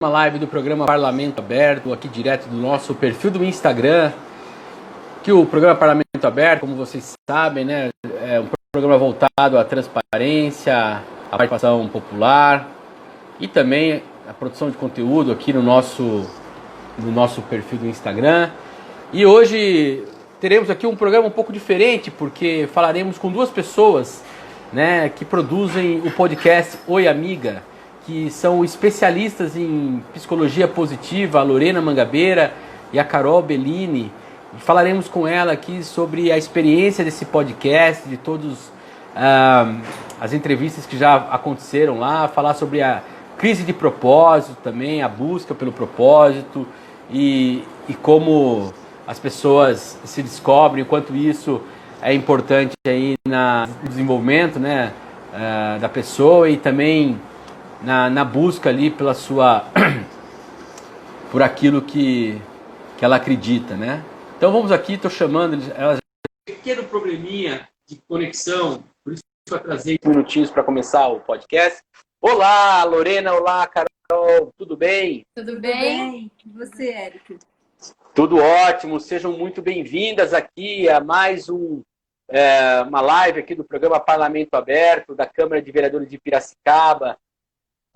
Uma live do programa Parlamento Aberto, aqui direto do nosso perfil do Instagram, que o programa Parlamento Aberto, como vocês sabem, né, é um programa voltado à transparência, à participação popular e também a produção de conteúdo aqui no nosso perfil do Instagram. E hoje teremos aqui um programa um pouco diferente, porque falaremos com duas pessoas, né, que produzem o podcast Oi Amiga, que são especialistas em psicologia positiva, a Lorena Mangabeira e a Carol Bellini. E falaremos com ela aqui sobre a experiência desse podcast, de todas as entrevistas que já aconteceram lá, falar sobre a crise de propósito também, a busca pelo propósito e como as pessoas se descobrem, o quanto isso é importante aí no desenvolvimento, né, da pessoa e também na busca ali pela por aquilo que ela acredita, né? Então vamos aqui, estou chamando ela. Pequeno probleminha de conexão, por isso eu atrasei minutinhos para começar o podcast. Olá, Lorena, olá, Carol, tudo bem? Tudo bem? E você, Érico? Tudo ótimo, sejam muito bem-vindas aqui a mais uma live aqui do programa Parlamento Aberto, da Câmara de Vereadores de Piracicaba.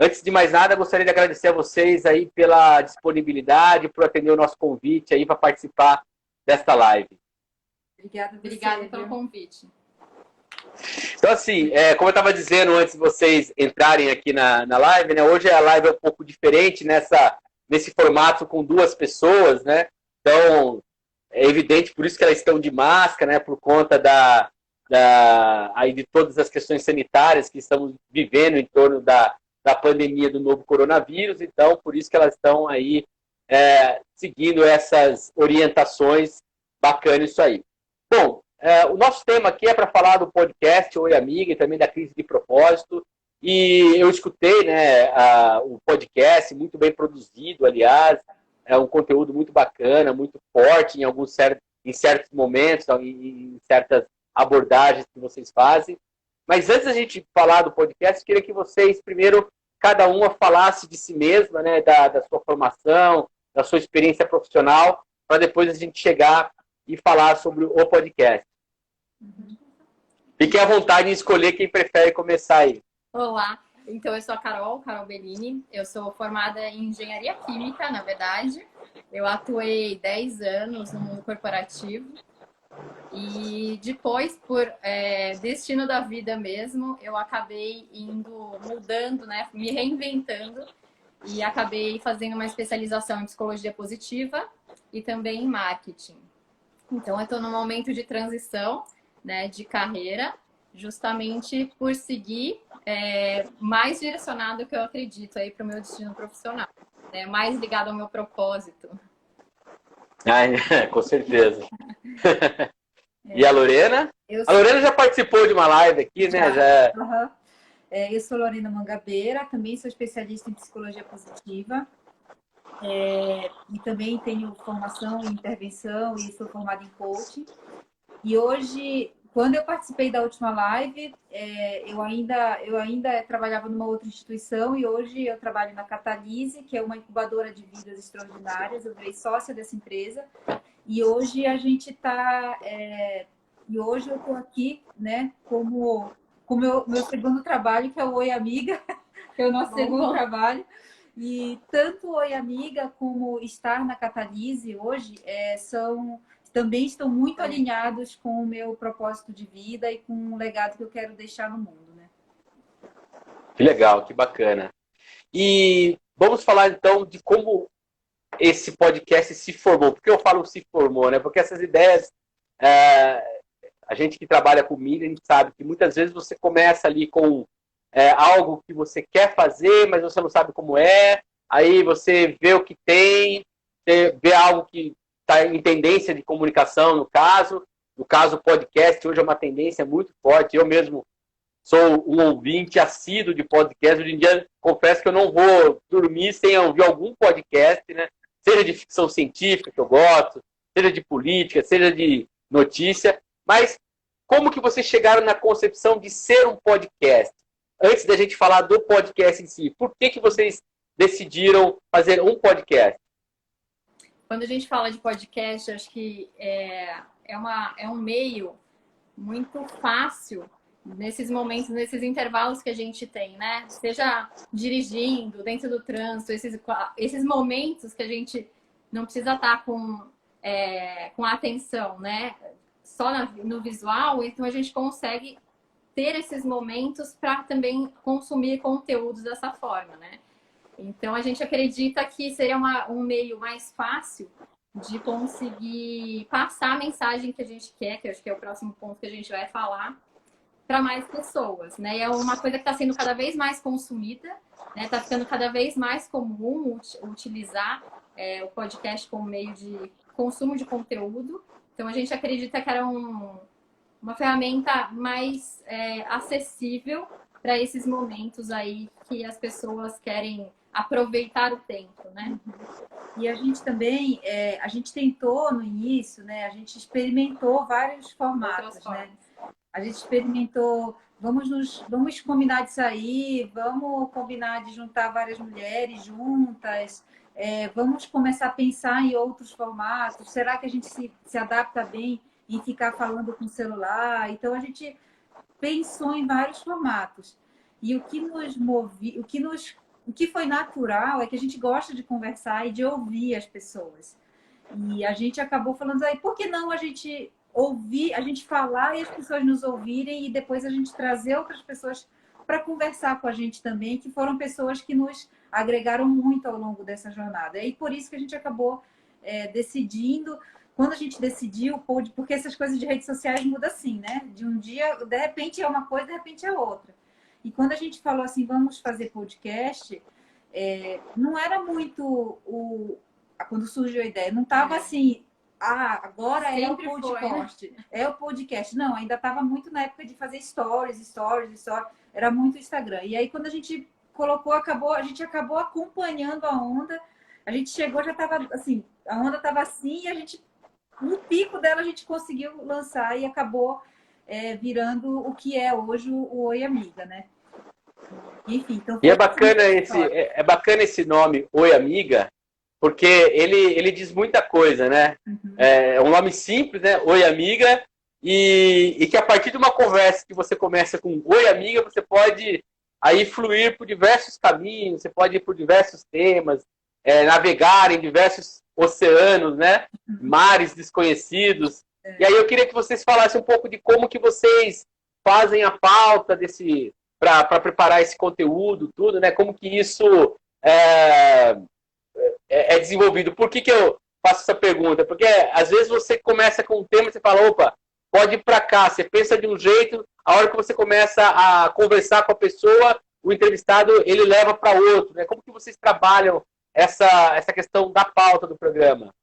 Antes de mais nada, gostaria de agradecer a vocês aí pela disponibilidade, por atender o nosso convite aí para participar desta live. Obrigada pelo convite. Então, assim, como eu estava dizendo antes de vocês entrarem aqui na live, né? Hoje a live é um pouco diferente nesse formato com duas pessoas, né? Então, é evidente, por isso que elas estão de máscara, né? Por conta aí de todas as questões sanitárias que estamos vivendo em torno da pandemia do novo coronavírus, então por isso que elas estão aí seguindo essas orientações. Bacana isso aí. Bom, o nosso tema aqui é para falar do podcast Oi Amiga e também da crise de propósito, e eu escutei, né, o podcast, muito bem produzido, aliás, é um conteúdo muito bacana, muito forte em certos momentos, em certas abordagens que vocês fazem. Mas antes da gente falar do podcast, eu queria que vocês, primeiro, cada uma falasse de si mesma, né, da sua formação, da sua experiência profissional, para depois a gente chegar e falar sobre o podcast. Fiquem à vontade em escolher quem prefere começar aí. Olá, então eu sou a Carol Bellini, eu sou formada em Engenharia Química, na verdade. Eu atuei 10 anos no mundo corporativo. E depois, por destino da vida mesmo, eu acabei mudando, né, me reinventando e acabei fazendo uma especialização em psicologia positiva e também em marketing. Então, eu estou num momento de transição, né, de carreira, justamente por seguir mais direcionado que eu acredito aí para o meu destino profissional, né, mais ligado ao meu propósito. Com certeza. E a Lorena? A Lorena já participou de uma live aqui, né? Já. Uhum. Eu sou Lorena Mangabeira, também sou especialista em psicologia positiva. E também tenho formação em intervenção e sou formada em coaching. E hoje, quando eu participei da última live, eu ainda trabalhava numa outra instituição e hoje eu trabalho na Catalise, que é uma incubadora de vidas extraordinárias. Eu virei sócia dessa empresa. E hoje hoje eu estou aqui, né, como meu segundo trabalho, que é o Oi Amiga, que é o nosso segundo trabalho. E tanto o Oi Amiga como estar na Catalise hoje também estão muito alinhados com o meu propósito de vida e com o legado que eu quero deixar no mundo, né? Que legal, que bacana. E vamos falar então de como esse podcast se formou. Por que eu falo se formou, né? Porque essas ideias, a gente que trabalha com mídia, a gente sabe que muitas vezes você começa ali com algo que você quer fazer, mas você não sabe como é, aí você vê o que tem, você vê algo que está em tendência de comunicação, no caso o podcast hoje é uma tendência muito forte. Eu mesmo sou um ouvinte assíduo de podcast. Hoje em dia, confesso que eu não vou dormir sem ouvir algum podcast, né? Seja de ficção científica, que eu gosto, seja de política, seja de notícia. Mas como que vocês chegaram na concepção de ser um podcast? Antes da gente falar do podcast em si, por que vocês decidiram fazer um podcast? Quando a gente fala de podcast, acho que é um meio muito fácil nesses momentos, nesses intervalos que a gente tem, né? Seja dirigindo, dentro do trânsito, esses momentos que a gente não precisa estar com atenção, né? Só no visual, então a gente consegue ter esses momentos para também consumir conteúdos dessa forma, né? Então a gente acredita que seria um meio mais fácil de conseguir passar a mensagem que a gente quer, que eu acho que é o próximo ponto que a gente vai falar, para mais pessoas, né? E é uma coisa que está sendo cada vez mais consumida, né? Está ficando cada vez mais comum utilizar o podcast como meio de consumo de conteúdo. Então a gente acredita que era uma ferramenta mais acessível para esses momentos aí que as pessoas querem aproveitar o tempo, né? E a gente também, a gente tentou no início, né? A gente experimentou vários formatos, né? A gente experimentou, vamos combinar de sair, vamos combinar de juntar várias mulheres juntas, vamos começar a pensar em outros formatos. Será que a gente se adapta bem em ficar falando com o celular? Então a gente pensou em vários formatos. E o que nos movia, o que foi natural é que a gente gosta de conversar e de ouvir as pessoas. E a gente acabou falando aí, por que não a gente ouvir, a gente falar e as pessoas nos ouvirem e depois a gente trazer outras pessoas para conversar com a gente também, que foram pessoas que nos agregaram muito ao longo dessa jornada. E por isso que a gente acabou decidindo, quando a gente decidiu, porque essas coisas de redes sociais mudam assim, né? De um dia, de repente é uma coisa, de repente é outra. E quando a gente falou assim, vamos fazer podcast, não era muito quando surgiu a ideia, não estava assim, agora Sempre é o foi, podcast. Né? É o podcast. Não, ainda estava muito na época de fazer stories. Era muito Instagram. E aí, quando a gente colocou, a gente acabou acompanhando a onda. A gente chegou, já estava assim, a onda estava assim, e a gente, no pico dela, a gente conseguiu lançar e acabou virando o que é hoje o Oi Amiga, né? Enfim, então E é bacana esse nome, Oi Amiga, porque ele diz muita coisa, né? Uhum. É um nome simples, né? Oi Amiga, e que a partir de uma conversa que você começa com Oi Amiga, você pode aí fluir por diversos caminhos, você pode ir por diversos temas, navegar em diversos oceanos, né? Mares desconhecidos. E aí eu queria que vocês falassem um pouco de como que vocês fazem a pauta para preparar esse conteúdo, tudo, né? Como que isso é desenvolvido. Por que eu faço essa pergunta? Porque às vezes você começa com um tema e você fala, opa, pode ir para cá. Você pensa de um jeito, a hora que você começa a conversar com a pessoa, o entrevistado, ele leva para outro, né? Como que vocês trabalham essa questão da pauta do programa?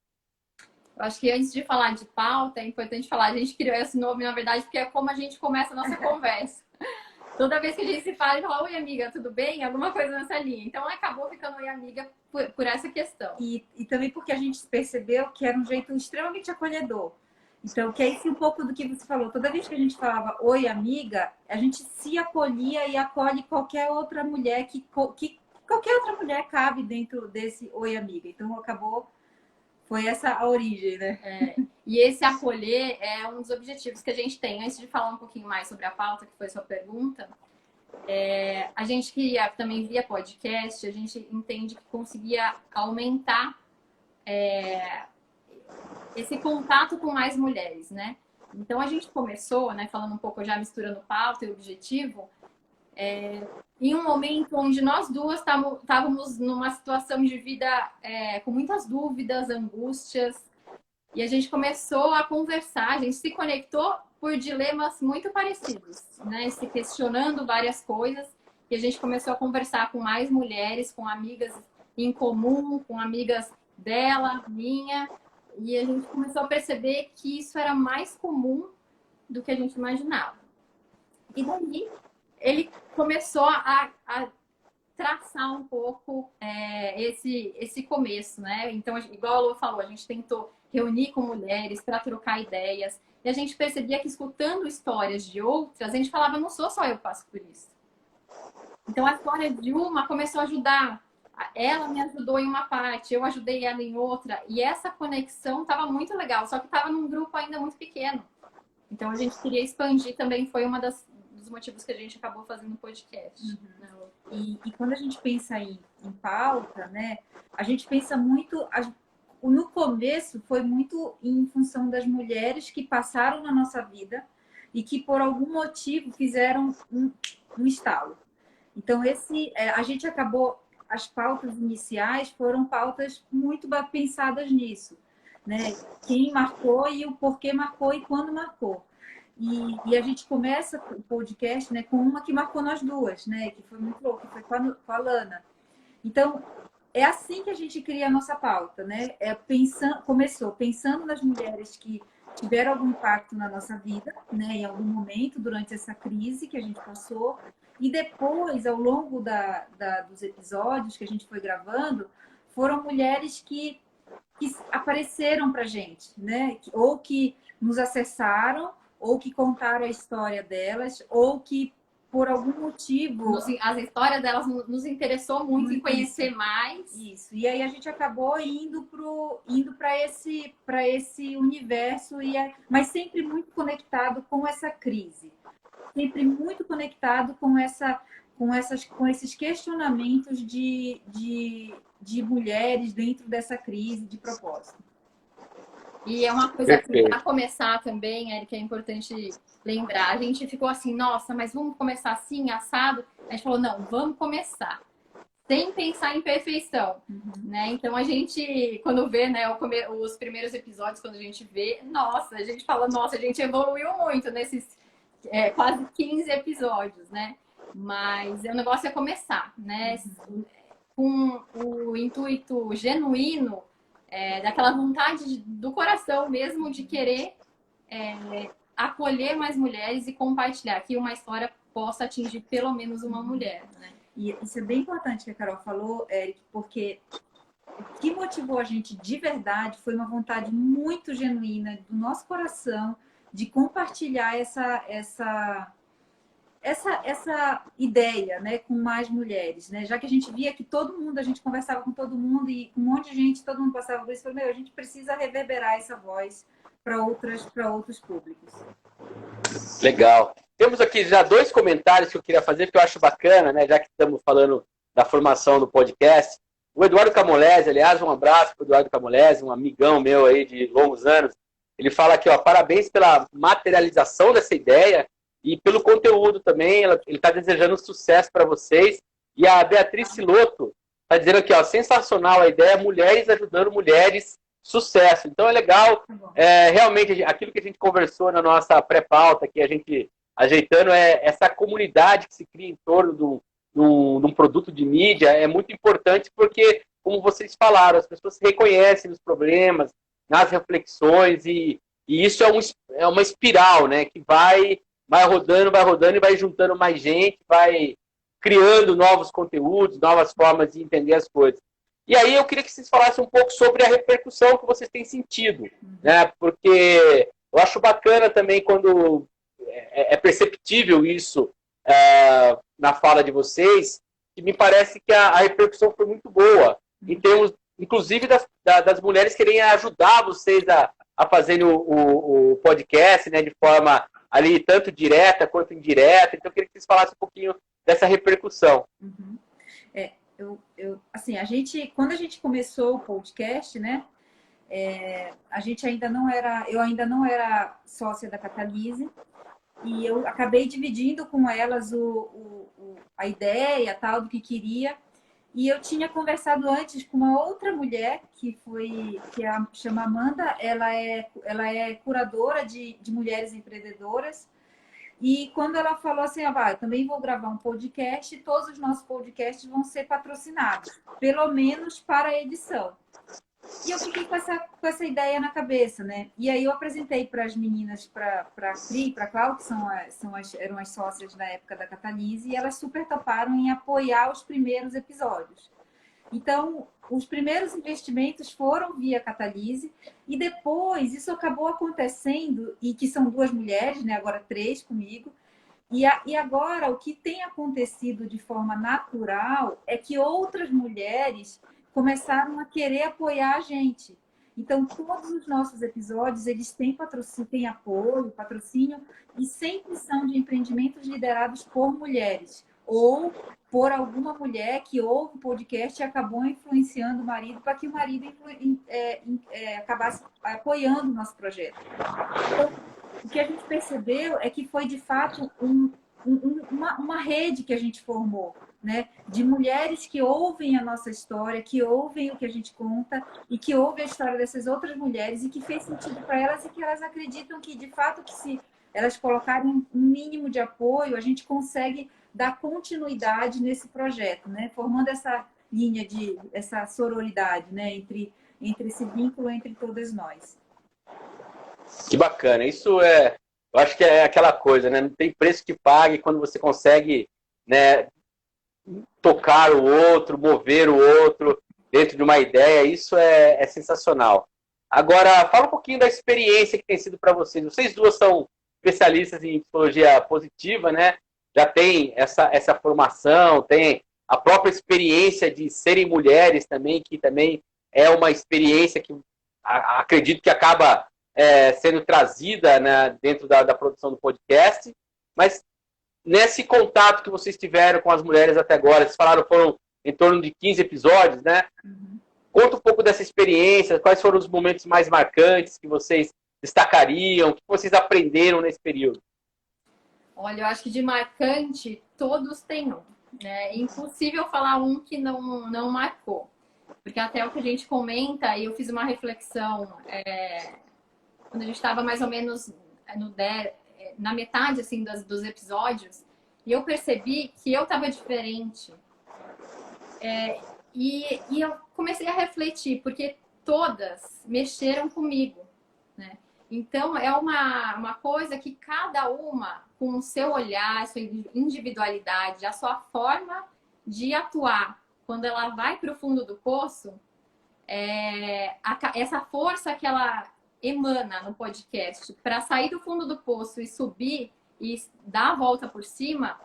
Eu acho que antes de falar de pauta, é importante falar, a gente criou esse nome, na verdade, porque é como a gente começa a nossa conversa. Toda vez que a gente se fala, a gente fala, oi amiga, tudo bem? Alguma coisa nessa linha. Então acabou ficando oi amiga por essa questão. E também porque a gente percebeu que era um jeito extremamente acolhedor. Então, que é esse um pouco do que você falou. Toda vez que a gente falava oi amiga, a gente se acolhia e acolhe qualquer outra mulher que qualquer outra mulher cabe dentro desse oi amiga. Então acabou. Foi essa a origem, né? E esse acolher é um dos objetivos que a gente tem. Antes de falar um pouquinho mais sobre a pauta, que foi sua pergunta, a gente queria também via podcast, a gente entende que conseguia aumentar esse contato com mais mulheres, né? Então a gente começou, né, falando um pouco já misturando pauta e objetivo, em um momento onde nós duas estávamos numa situação de vida com muitas dúvidas, angústias, e a gente começou a conversar, a gente se conectou por dilemas muito parecidos, né? Se questionando várias coisas, e a gente começou a conversar com mais mulheres, com amigas em comum, com amigas dela, minha, e a gente começou a perceber que isso era mais comum do que a gente imaginava. E daí ele começou a traçar um pouco esse começo, né? Então, igual a Lô falou, a gente tentou reunir com mulheres para trocar ideias, e a gente percebia que escutando histórias de outras, a gente falava, não sou só eu que passo por isso. Então, a história de uma começou a ajudar ela me ajudou em uma parte, eu ajudei ela em outra, e essa conexão estava muito legal, só que estava num grupo ainda muito pequeno. Então a gente queria expandir também, foi dos motivos que a gente acabou fazendo o podcast. E quando a gente pensa em pauta, né, a gente pensa muito. No começo foi muito em função das mulheres que passaram na nossa vida e que por algum motivo fizeram um estalo. Então a gente acabou, as pautas iniciais foram pautas muito pensadas nisso, né? Quem marcou e o porquê marcou e quando marcou. E a gente começa o podcast, né, com uma que marcou nós duas, né? Que foi muito louco, que foi com a Lana. Então, é assim que a gente cria a nossa pauta, né? Começou pensando nas mulheres que tiveram algum impacto na nossa vida, né? Em algum momento, durante essa crise que a gente passou. E depois, ao longo dos episódios que a gente foi gravando, foram mulheres que apareceram pra gente, né? Ou que nos acessaram, ou que contaram a história delas, ou que por algum motivo... As histórias delas nos interessou muito em conhecer mais. Isso. E aí a gente acabou indo para esse universo, mas sempre muito conectado com essa crise. Sempre muito conectado com esses questionamentos de mulheres dentro dessa crise de propósito. E é uma coisa que, para começar também, Eric, é importante lembrar. A gente ficou assim, nossa, mas vamos começar assim, assado? A gente falou, não, vamos começar. Sem pensar em perfeição, né? Então, a gente, quando vê, né, os primeiros episódios, quando a gente vê, nossa, a gente fala, nossa, a gente evoluiu muito nesses quase 15 episódios, né? Mas o negócio é começar, né? Com o intuito genuíno, daquela vontade do coração mesmo de querer acolher mais mulheres e compartilhar, que uma história possa atingir pelo menos uma mulher, né? E isso é bem importante que a Carol falou, Eric, porque o que motivou a gente de verdade foi uma vontade muito genuína do nosso coração de compartilhar essa ideia, né, com mais mulheres, né? Já que a gente via que a gente conversava com todo mundo e com um monte de gente, todo mundo passava por isso, falou, a gente precisa reverberar essa voz para outros públicos. Legal. Temos aqui já 2 comentários que eu queria fazer, que eu acho bacana, né? Já que estamos falando da formação do podcast. O Eduardo Camolese, aliás, um abraço para o Eduardo Camolese, um amigão meu aí de longos anos. Ele fala aqui, ó, parabéns pela materialização dessa ideia e pelo conteúdo também. Ele está desejando sucesso para vocês. E a Beatriz Siloto está dizendo aqui, ó, sensacional a ideia, mulheres ajudando mulheres, sucesso. Então é legal, realmente, aquilo que a gente conversou na nossa pré-pauta, que a gente ajeitando, essa comunidade que se cria em torno de um produto de mídia é muito importante porque, como vocês falaram, as pessoas se reconhecem nos problemas, nas reflexões, e isso é uma espiral, né, que vai rodando e vai juntando mais gente, vai criando novos conteúdos, novas formas de entender as coisas. E aí eu queria que vocês falassem um pouco sobre a repercussão que vocês têm sentido, né? Porque eu acho bacana também quando é perceptível isso na fala de vocês, que me parece que a repercussão foi muito boa, em termos, inclusive, das mulheres querem ajudar vocês a fazerem o podcast, né, de forma ali tanto direta quanto indireta. Então eu queria que vocês falassem um pouquinho dessa repercussão. Assim, quando a gente começou o podcast, né, a gente eu ainda não era sócia da Catalise, e eu acabei dividindo com elas a ideia tal do que queria, e eu tinha conversado antes com uma outra mulher chama Amanda. Ela é curadora de mulheres empreendedoras. E quando ela falou assim, eu também vou gravar um podcast, e todos os nossos podcasts vão ser patrocinados, pelo menos para a edição. E eu fiquei com essa ideia na cabeça, né? E aí eu apresentei para as meninas, para a Cri e para a Clau, que eram as sócias na época da Catalise, e elas super toparam em apoiar os primeiros episódios. Então, os primeiros investimentos foram via Catalise, e depois isso acabou acontecendo, e que são 2 mulheres, né? Agora 3 comigo, E agora, o que tem acontecido de forma natural é que outras mulheres começaram a querer apoiar a gente. Então, todos os nossos episódios, eles têm patrocínio, têm apoio, patrocínio, e sempre são de empreendimentos liderados por mulheres. Ou por alguma mulher que ouve o podcast e acabou influenciando o marido para que o marido acabasse apoiando o nosso projeto. Então, o que a gente percebeu é que foi, de fato, uma rede que a gente formou, né? De mulheres que ouvem a nossa história, que ouvem o que a gente conta e que ouvem a história dessas outras mulheres e que fez sentido para elas e que elas acreditam que, de fato, que se elas colocarem um mínimo de apoio, a gente consegue dar continuidade nesse projeto, né? Formando essa linha essa sororidade, né? Entre esse vínculo entre todas nós. Que bacana. Isso eu acho que é aquela coisa, né? Não tem preço que pague quando você consegue, né, tocar o outro, mover o outro dentro de uma ideia. Isso é sensacional. Agora, fala um pouquinho da experiência que tem sido para vocês. Vocês duas são especialistas em psicologia positiva, né? Já tem essa formação, tem a própria experiência de serem mulheres também, que também é uma experiência que acredito que acaba sendo trazida, né, dentro da produção do podcast. Mas nesse contato que vocês tiveram com as mulheres até agora, vocês falaram que foram em torno de 15 episódios, né? Uhum. Conta um pouco dessa experiência, quais foram os momentos mais marcantes que vocês destacariam, o que vocês aprenderam nesse período? Olha, eu acho que de marcante, todos têm um. Né? É impossível falar um que não marcou. Porque até o que a gente comenta, e eu fiz uma reflexão quando a gente estava mais ou menos na metade assim, dos episódios, e eu percebi que eu estava diferente. E eu comecei a refletir, porque todas mexeram comigo. Né? Então, é uma coisa que cada uma, com o seu olhar, a sua individualidade, a sua forma de atuar, quando ela vai para o fundo do poço, essa força que ela emana no podcast para sair do fundo do poço e subir e dar a volta por cima,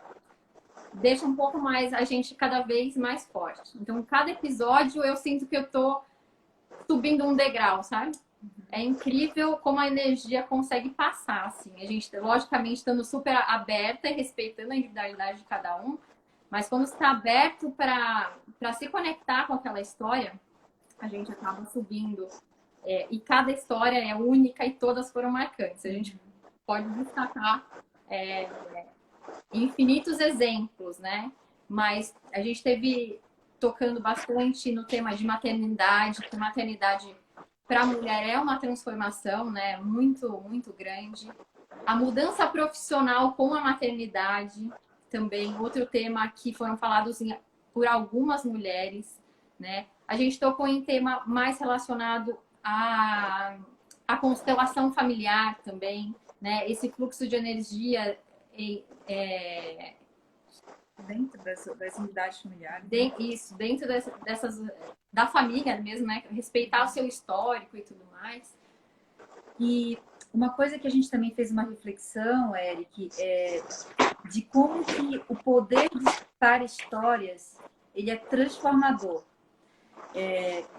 deixa um pouco mais a gente cada vez mais forte. Então, cada episódio eu sinto que eu tô subindo um degrau, sabe? É incrível como a energia consegue passar, assim. A gente, logicamente, estando super aberta e respeitando a individualidade de cada um, mas quando está aberto para se conectar com aquela história, a gente acaba subindo. E cada história é única e todas foram marcantes. A gente pode destacar infinitos exemplos, né? Mas a gente teve tocando bastante no tema de maternidade, que maternidade para a mulher é uma transformação, né? Muito, muito grande. A mudança profissional com a maternidade, também outro tema que foram falados por algumas mulheres, né? A gente tocou em tema mais relacionado à constelação familiar também, né? Esse fluxo de energia dentro das unidades familiares. Isso, dentro dessas da família mesmo, né? Respeitar o seu histórico e tudo mais. E uma coisa que a gente também fez uma reflexão, Eric, de como que o poder de escutar histórias, ele é transformador.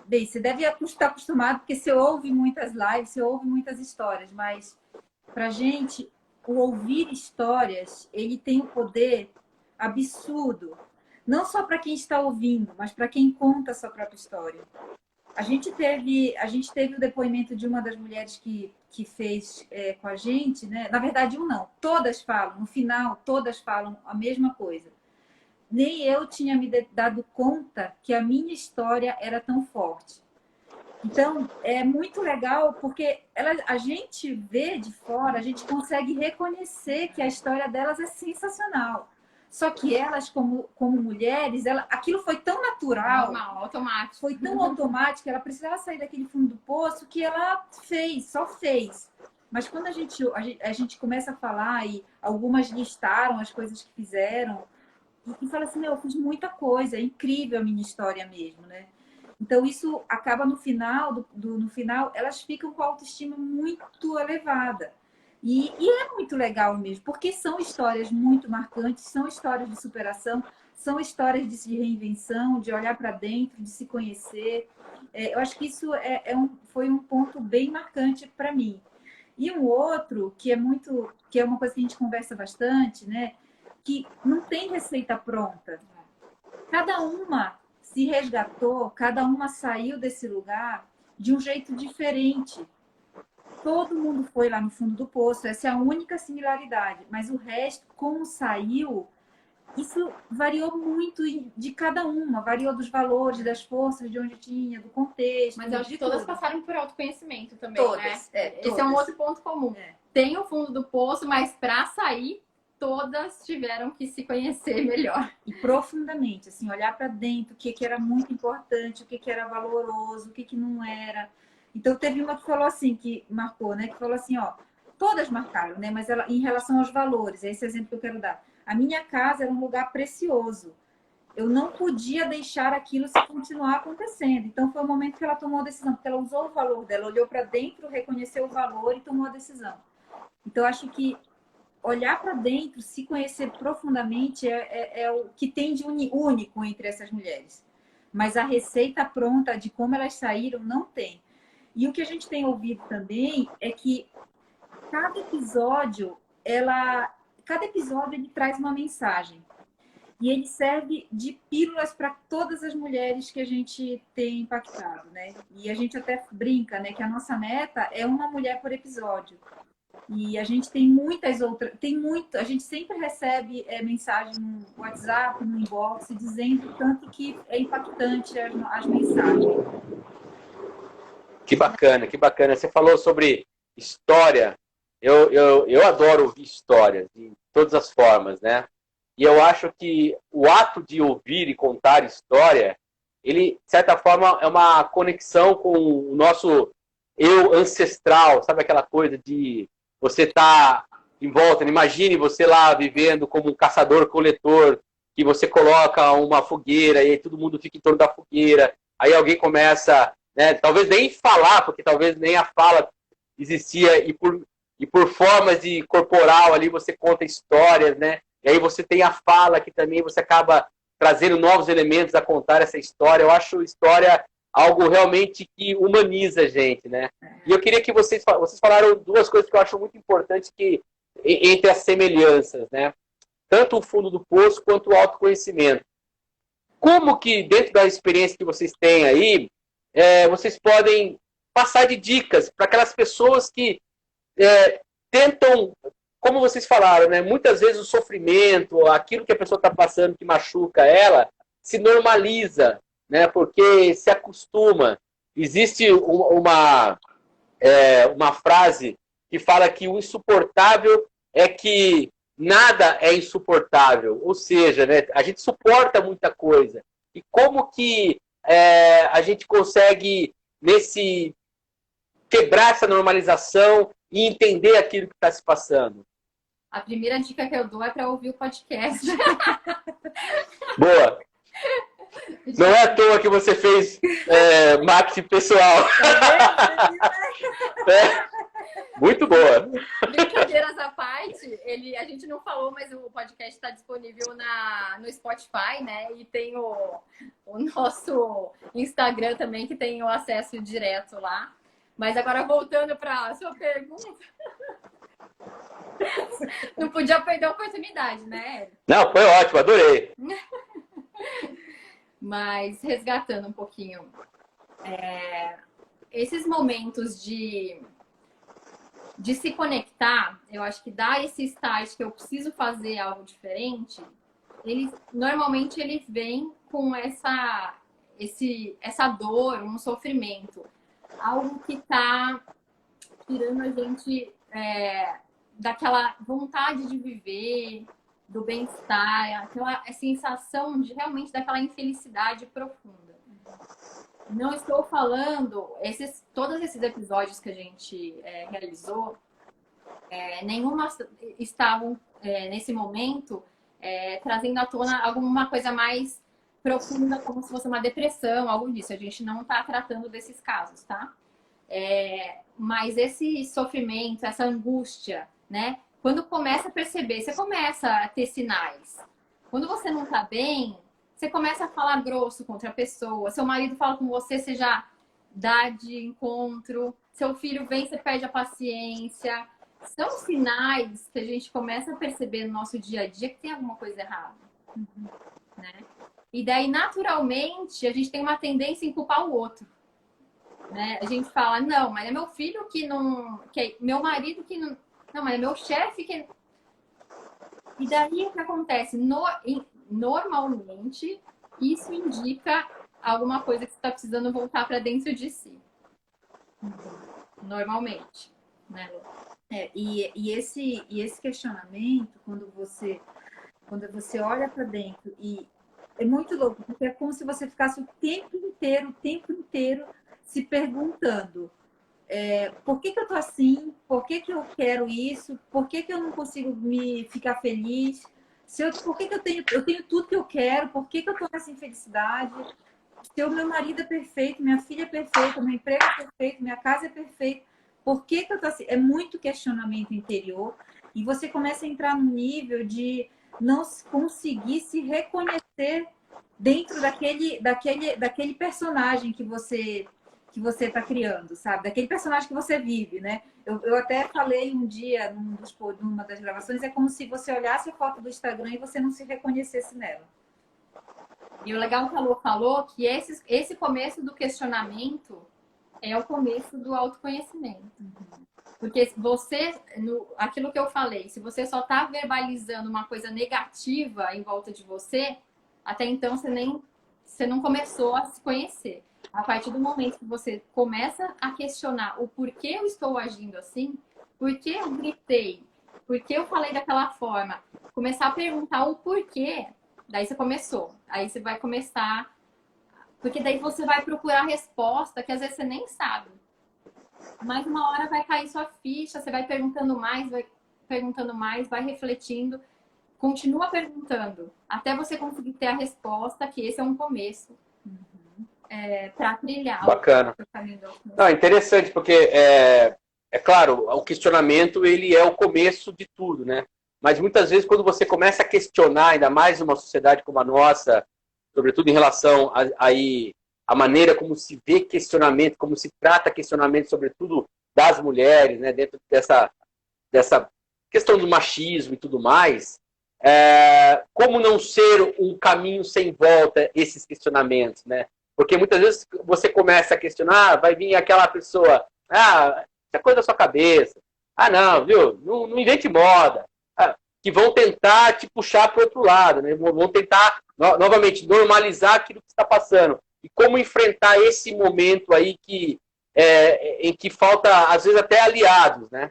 Bem, você deve estar acostumado, porque você ouve muitas lives, você ouve muitas histórias, mas pra gente, o ouvir histórias, ele tem um poder absurdo. Não só para quem está ouvindo, mas para quem conta a sua própria história. A gente teve o depoimento de uma das mulheres que fez com a gente, né? Na verdade, não. Todas falam, no final, todas falam a mesma coisa. Nem eu tinha me dado conta que a minha história era tão forte. Então, é muito legal, porque a gente vê de fora, a gente consegue reconhecer que a história delas é sensacional. Só que elas, como mulheres, aquilo foi tão natural, normal, automático. Foi tão automático, ela precisava sair daquele fundo do poço que ela só fez. Mas quando a gente começa a falar, e algumas listaram as coisas que fizeram, e fala assim, eu fiz muita coisa, é incrível a minha história mesmo, né? Então, isso acaba no final, elas ficam com a autoestima muito elevada. E é muito legal mesmo, porque são histórias muito marcantes, são histórias de superação, são histórias de reinvenção, de olhar para dentro, de se conhecer. Eu acho que isso foi um ponto bem marcante para mim. E um outro que é uma coisa que a gente conversa bastante, né? Que não tem receita pronta. Cada uma se resgatou, cada uma saiu desse lugar de um jeito diferente. Todo mundo foi lá no fundo do poço, essa é a única similaridade. Mas o resto, como saiu, isso variou muito de cada uma, variou dos valores, das forças, de onde tinha, do contexto. Mas eu acho de que todas tudo. passaram por autoconhecimento também, Todas, né? Esse todas. é um outro ponto comum. É. Tem o fundo do poço, mas para sair, todas tiveram que se conhecer melhor. E profundamente, assim, olhar para dentro, o que era muito importante, o que era valoroso, o que não era. Então, teve uma que falou assim, que marcou, né? Que falou assim, ó, todas marcaram, né? Mas ela, em relação aos valores, é esse exemplo que eu quero dar. A minha casa era um lugar precioso. Eu não podia deixar aquilo se continuar acontecendo. Então, foi o momento que ela tomou a decisão, porque ela usou o valor dela, olhou para dentro, reconheceu o valor e tomou a decisão. Então, acho que olhar para dentro, se conhecer profundamente é o que tem de único entre essas mulheres. Mas a receita pronta de como elas saíram não tem. E o que a gente tem ouvido também é que cada episódio ele traz uma mensagem. E ele serve de pílulas para todas as mulheres que a gente tem impactado, né? E a gente até brinca, né, que a nossa meta é uma mulher por episódio. E a gente tem muitas outras, a gente sempre recebe mensagem no WhatsApp, no inbox, dizendo tanto que é impactante as mensagens. Que bacana, que bacana. Você falou sobre história. Eu adoro ouvir histórias de todas as formas, né? E eu acho que o ato de ouvir e contar história, ele, de certa forma, é uma conexão com o nosso eu ancestral, sabe aquela coisa de você estar em volta, imagine você lá vivendo como um caçador-coletor, que você coloca uma fogueira e aí todo mundo fica em torno da fogueira, aí alguém começa, né, talvez nem falar, porque talvez nem a fala existia, e por formas de corporal ali você conta histórias, né? E aí você tem a fala que também você acaba trazendo novos elementos a contar essa história. Eu acho história algo realmente que humaniza a gente, né? E eu queria que vocês falaram duas coisas que eu acho muito importantes entre as semelhanças, né? Tanto o fundo do poço quanto o autoconhecimento. Como que, dentro da experiência que vocês têm aí, vocês podem passar de dicas para aquelas pessoas que tentam, como vocês falaram, né? Muitas vezes o sofrimento, aquilo que a pessoa está passando que machuca ela, se normaliza, né? Porque se acostuma. Existe uma frase que fala que o insuportável é que nada é insuportável. Ou seja, né? A gente suporta muita coisa. E como que a gente consegue quebrar essa normalização e entender aquilo que está se passando? A primeira dica que eu dou é para ouvir o podcast. Boa! Não é à toa que você fez marketing pessoal. Muito boa. Brincadeiras à parte, a gente não falou, mas o podcast está disponível no Spotify, né? E tem o nosso Instagram também, que tem o acesso direto lá. Mas agora, voltando para a sua pergunta... Não podia perder a oportunidade, né? Não, foi ótimo, adorei. Mas resgatando um pouquinho, esses momentos de se conectar, eu acho que dar esse start que eu preciso fazer algo diferente, normalmente eles vêm com essa dor, um sofrimento, algo que está tirando a gente daquela vontade de viver, do bem-estar, aquela sensação de realmente daquela infelicidade profunda. Não estou falando, todos esses episódios que a gente realizou, nenhuma estavam nesse momento trazendo à tona alguma coisa mais profunda, como se fosse uma depressão, algo disso. A gente não está tratando desses casos, tá? Mas esse sofrimento, essa angústia, né? Quando começa a perceber, você começa a ter sinais. Quando você não tá bem, você começa a falar grosso contra a pessoa. Seu marido fala com você, você já dá de encontro. Seu filho vem, você perde a paciência. São sinais que a gente começa a perceber no nosso dia a dia que tem alguma coisa errada, né? E daí, naturalmente, a gente tem uma tendência em culpar o outro, né? A gente fala, não, mas é meu filho que não... que é meu marido que não... Não, mas é meu chefe que... E daí, o que acontece? Normalmente, isso indica alguma coisa que você está precisando voltar para dentro de si. Normalmente, né? E esse questionamento, quando você olha para dentro, e é muito louco, porque é como se você ficasse o tempo inteiro se perguntando por que eu tô assim, por que eu quero isso, por que eu não consigo me ficar feliz, por que eu tenho tudo que eu quero, por que eu tô nessa infelicidade, se o meu marido é perfeito, minha filha é perfeita, meu emprego é perfeito, minha casa é perfeita, por que eu tô assim? É muito questionamento interior, e você começa a entrar no nível de não conseguir se reconhecer dentro daquele personagem que você está criando, sabe? Daquele personagem que você vive, né? Eu até falei um dia numa das gravações, é como se você olhasse a foto do Instagram e você não se reconhecesse nela. E o legal que a Lu falou que esse começo do questionamento é o começo do autoconhecimento. Porque você, aquilo que eu falei, se você só está verbalizando uma coisa negativa em volta de você, até então você não começou a se conhecer. A partir do momento que você começa a questionar o porquê eu estou agindo assim, por que eu gritei, por que eu falei daquela forma, começar a perguntar o porquê, daí você começou. Aí você vai começar... Porque daí você vai procurar a resposta que às vezes você nem sabe. Mas uma hora vai cair sua ficha, você vai perguntando mais, vai refletindo, continua perguntando, até você conseguir ter a resposta, que esse é um começo. Para trilhar Bacana. o caminho do autoconhecimento. Não, interessante, porque é claro, o questionamento ele é o começo de tudo, né? Mas muitas vezes quando você começa a questionar, ainda mais numa sociedade como a nossa, sobretudo em relação a maneira como se vê questionamento, como se trata questionamento, sobretudo das mulheres, né? Dentro dessa questão do machismo e tudo mais, como não ser um caminho sem volta esses questionamentos, né? Porque muitas vezes você começa a questionar, vai vir aquela pessoa, isso é coisa da sua cabeça, não, viu, não invente moda, que vão tentar te puxar para o outro lado, né? Vão tentar, novamente, normalizar aquilo que está passando. E como enfrentar esse momento aí em que falta, às vezes, até aliados, né?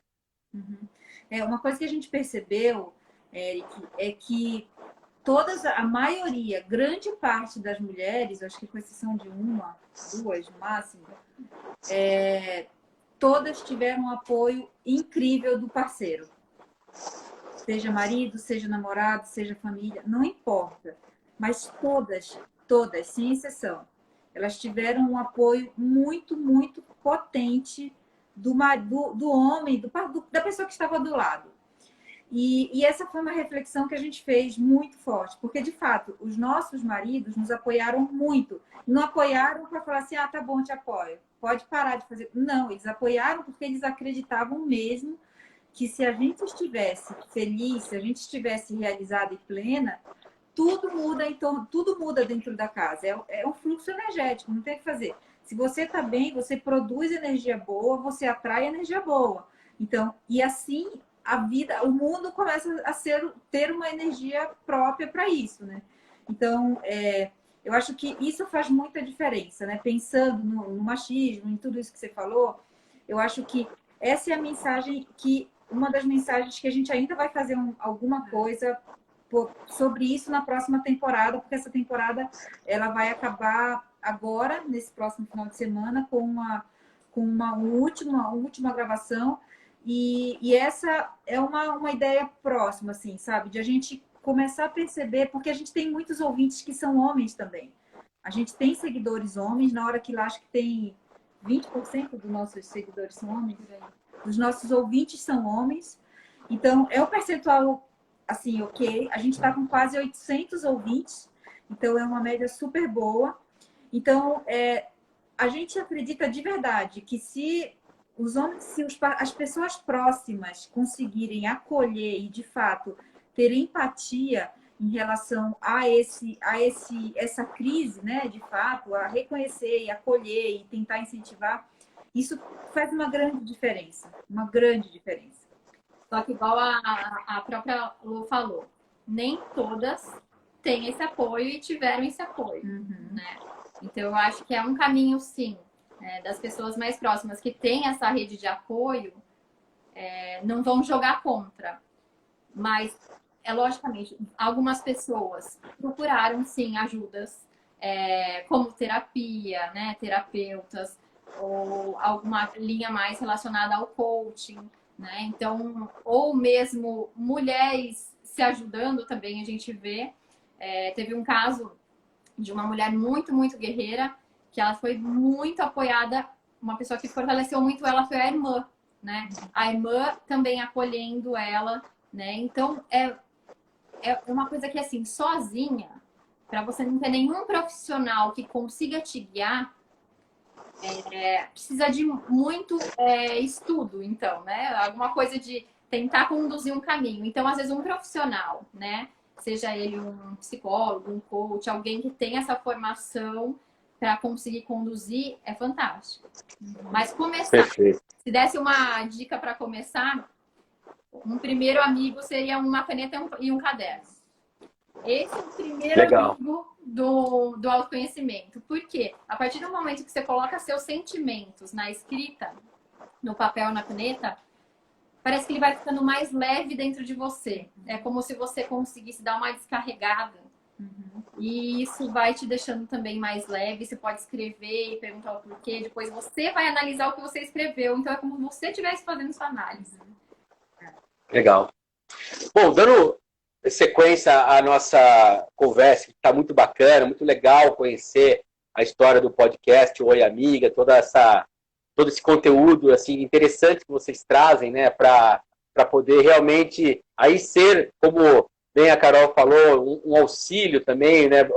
Uma coisa que a gente percebeu, Eric, é que a maioria, grande parte das mulheres, acho que com exceção de uma, duas no máximo, todas tiveram um apoio incrível do parceiro. Seja marido, seja namorado, seja família, não importa. Mas todas, sem exceção, elas tiveram um apoio muito, muito potente do homem, da pessoa que estava do lado. E essa foi uma reflexão que a gente fez muito forte, porque, de fato, os nossos maridos nos apoiaram muito. Não apoiaram para falar assim, tá bom, te apoio, pode parar de fazer. Não, eles apoiaram porque eles acreditavam mesmo que se a gente estivesse feliz, se a gente estivesse realizada e plena, tudo muda dentro da casa. É um fluxo energético, não tem o que fazer. Se você está bem, você produz energia boa, você atrai energia boa. Então, e assim a vida, o mundo começa a ter uma energia própria para isso, né? Então, eu acho que isso faz muita diferença, né? Pensando no machismo, em tudo isso que você falou, eu acho que essa é a mensagem uma das mensagens que a gente ainda vai fazer alguma coisa sobre isso na próxima temporada, porque essa temporada ela vai acabar agora, nesse próximo final de semana, com uma última gravação. E essa é uma ideia próxima, assim, sabe? De a gente começar a perceber, porque a gente tem muitos ouvintes que são homens também. A gente tem seguidores homens, na hora que lá acho que tem 20% dos nossos seguidores são homens. Os nossos ouvintes são homens. Então, é um percentual, assim, ok. A gente está com quase 800 ouvintes, então é uma média super boa. Então, a gente acredita de verdade que se as pessoas próximas conseguirem acolher e, de fato, ter empatia em relação a essa crise, né, de fato, a reconhecer e acolher e tentar incentivar, isso faz uma grande diferença, uma grande diferença. Só que igual a própria Lu falou, nem todas têm esse apoio e tiveram esse apoio, né? Então, eu acho que é um caminho, sim, das pessoas mais próximas que têm essa rede de apoio, não vão jogar contra. Mas, logicamente, algumas pessoas procuraram, sim, ajudas, como terapia, né? Terapeutas, ou alguma linha mais relacionada ao coaching, né? Então, ou mesmo mulheres se ajudando também, a gente vê. Teve um caso de uma mulher muito, muito guerreira, que ela foi muito apoiada, uma pessoa que fortaleceu muito ela foi a irmã, né? A irmã também acolhendo ela, né? Então, é uma coisa que, assim, sozinha, para você não ter nenhum profissional que consiga te guiar, precisa de muito estudo, então, né? Alguma coisa de tentar conduzir um caminho. Então, às vezes, um profissional, né? Seja ele um psicólogo, um coach, alguém que tem essa formação para conseguir conduzir, é fantástico. Mas começar, Perfeito. se desse uma dica para começar, um primeiro amigo seria uma caneta e um caderno. Esse é o primeiro amigo do autoconhecimento. Por quê? A partir do momento que você coloca seus sentimentos na escrita, no papel, na caneta, parece que ele vai ficando mais leve dentro de você. É como se você conseguisse dar uma descarregada. E isso vai te deixando também mais leve. Você pode escrever e perguntar o porquê. Depois você vai analisar o que você escreveu. Então é como se você estivesse fazendo sua análise. Legal. Bom, dando sequência à nossa conversa, que está muito bacana, muito legal conhecer a história do podcast Oi Amiga, todo esse conteúdo assim interessante que vocês trazem, né, para poder realmente aí ser, como bem a Carol falou, um auxílio também, né,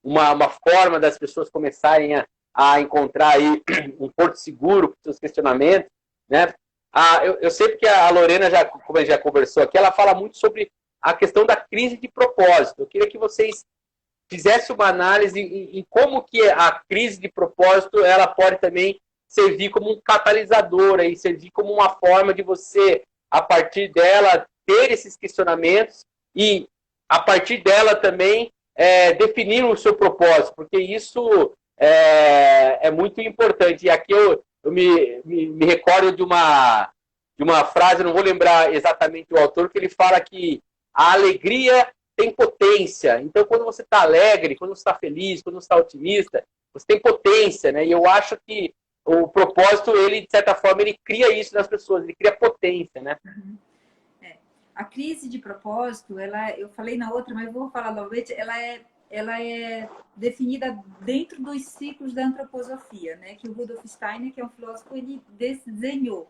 uma forma das pessoas começarem a encontrar aí um porto seguro para os seus questionamentos, né? Eu sei porque a Lorena, como a gente já conversou aqui, ela fala muito sobre a questão da crise de propósito. Eu queria que vocês fizessem uma análise em como que a crise de propósito ela pode também servir como um catalisador, aí, servir como uma forma de você, a partir dela, ter esses questionamentos e, a partir dela também, definir o seu propósito, porque isso é muito importante. E aqui eu me recordo de uma frase, não vou lembrar exatamente o autor, que ele fala que a alegria tem potência. Então, quando você está alegre, quando você está feliz, quando você está otimista, você tem potência, né? E eu acho que o propósito, ele, de certa forma, ele cria isso nas pessoas, ele cria potência, né? A crise de propósito, eu falei na outra, mas vou falar novamente, ela é definida dentro dos ciclos da antroposofia, né? Que o Rudolf Steiner, que é um filósofo, ele desenhou.